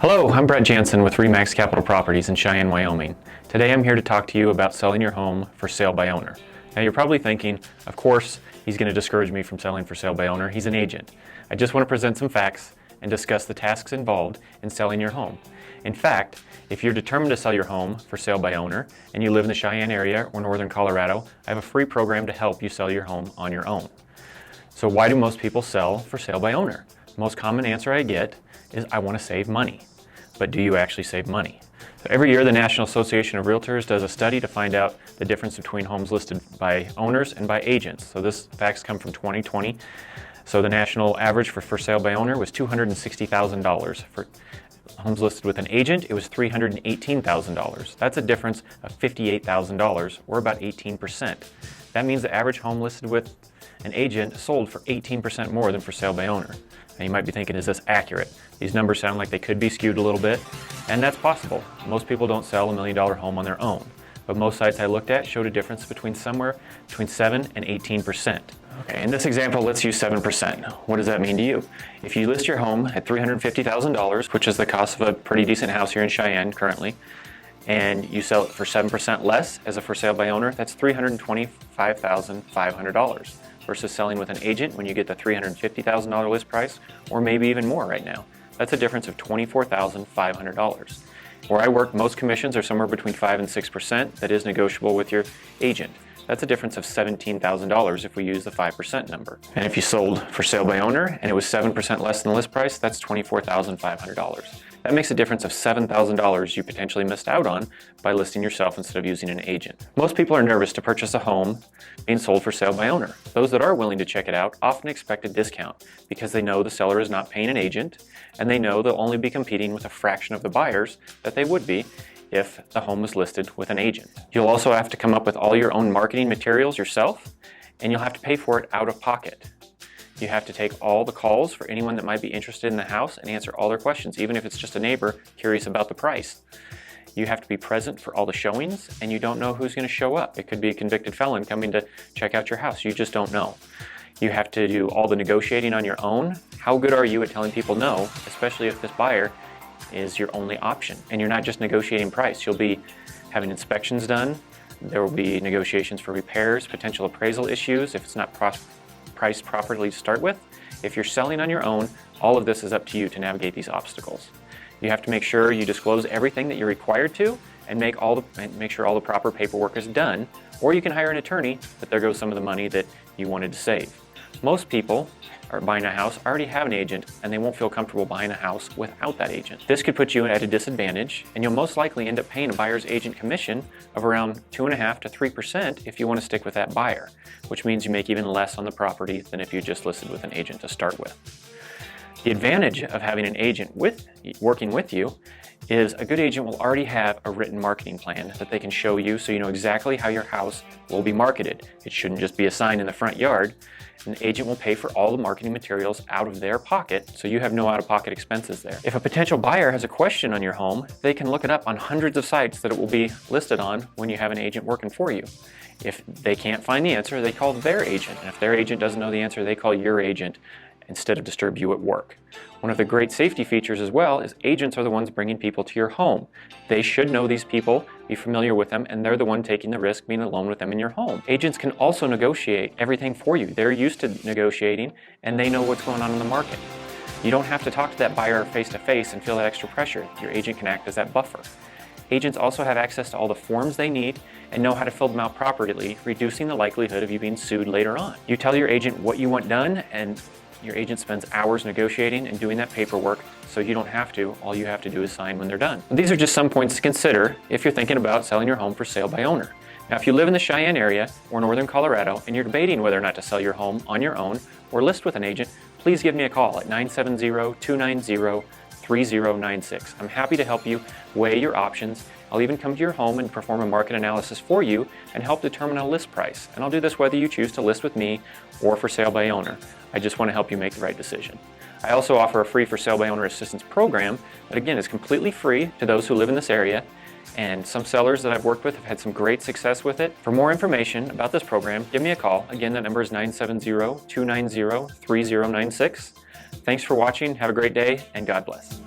Hello, I'm Brett Janzen with REMAX Capital Properties in Cheyenne, Wyoming. Today I'm here to talk to you about selling your home for sale by owner. Now you're probably thinking, of course, he's going to discourage me from selling for sale by owner. He's an agent. I just want to present some facts and discuss the tasks involved in selling your home. In fact, if you're determined to sell your home for sale by owner and you live in the Cheyenne area or northern Colorado, I have a free program to help you sell your home on your own. So why do most people sell for sale by owner? The most common answer I get is I want to save money. But do you actually save money? So every year the National Association of Realtors does a study to find out the difference between homes listed by owners and by agents. So this facts come from 2020. So the national average for sale by owner was $260,000. For homes listed with an agent, it was $318,000. That's a difference of $58,000, or about 18%. That means the average home listed with an agent sold for 18% more than for sale by owner. Now you might be thinking, is this accurate? These numbers sound like they could be skewed a little bit, and that's possible. Most people don't sell $1 million home on their own, but most sites I looked at showed a difference between somewhere between 7 and 18%. Okay, in this example, let's use 7%. What does that mean to you? If you list your home at $350,000, which is the cost of a pretty decent house here in Cheyenne currently, and you sell it for 7% less as a for sale by owner, that's $325,500 versus selling with an agent when you get the $350,000 list price, or maybe even more right now. That's a difference of $24,500. Where I work, most commissions are somewhere between 5 and 6%. That is negotiable with your agent. That's a difference of $17,000 if we use the 5% number. And if you sold for sale by owner and it was 7% less than the list price, that's $24,500. That makes a difference of $7,000 you potentially missed out on by listing yourself instead of using an agent. Most people are nervous to purchase a home being sold for sale by owner. Those that are willing to check it out often expect a discount because they know the seller is not paying an agent, and they know they'll only be competing with a fraction of the buyers that they would be if the home was listed with an agent. You'll also have to come up with all your own marketing materials yourself, and you'll have to pay for it out of pocket. You have to take all the calls for anyone that might be interested in the house and answer all their questions, even if it's just a neighbor curious about the price. You have to be present for all the showings, and you don't know who's going to show up. It could be a convicted felon coming to check out your house. You just don't know. You have to do all the negotiating on your own. How good are you at telling people no, especially if this buyer is your only option? And you're not just negotiating price. You'll be having inspections done. There will be negotiations for repairs, potential appraisal issues if it's not priced properly to start with. If you're selling on your own, all of this is up to you to navigate these obstacles. You have to make sure you disclose everything that you're required to and make sure all the proper paperwork is done, or you can hire an attorney, but there goes some of the money that you wanted to save. Most people are buying a house already have an agent, and they won't feel comfortable buying a house without that agent. This could put you at a disadvantage, and you'll most likely end up paying a buyer's agent commission of around 2.5% to 3% if you want to stick with that buyer, which means you make even less on the property than if you just listed with an agent to start with. The advantage of having an agent working with you is a good agent will already have a written marketing plan that they can show you, so you know exactly how your house will be marketed. It shouldn't just be a sign in the front yard. An agent will pay for all the marketing materials out of their pocket, so you have no out-of-pocket expenses there. If a potential buyer has a question on your home, they can look it up on hundreds of sites that it will be listed on when you have an agent working for you. If they can't find the answer, they call their agent, and if their agent doesn't know the answer, they call your agent instead of disturb you at work. One of the great safety features as well is agents are the ones bringing people to your home. They should know these people, be familiar with them, and they're the one taking the risk being alone with them in your home. Agents can also negotiate everything for you. They're used to negotiating, and they know what's going on in the market. You don't have to talk to that buyer face to face and feel that extra pressure. Your agent can act as that buffer. Agents also have access to all the forms they need and know how to fill them out properly, reducing the likelihood of you being sued later on. You tell your agent what you want done, and your agent spends hours negotiating and doing that paperwork, so you don't have to. All you have to do is sign when they're done. These are just some points to consider if you're thinking about selling your home for sale by owner. Now, if you live in the Cheyenne area or northern Colorado and you're debating whether or not to sell your home on your own or list with an agent, please give me a call at 970-290-3096. I'm happy to help you weigh your options. I'll even come to your home and perform a market analysis for you and help determine a list price. And I'll do this whether you choose to list with me or for sale by owner. I just want to help you make the right decision. I also offer a free for sale by owner assistance program that, again, is completely free to those who live in this area, and some sellers that I've worked with have had some great success with it. For more information about this program, give me a call. Again, that number is 970-290-3096. Thanks for watching. Have a great day, and God bless.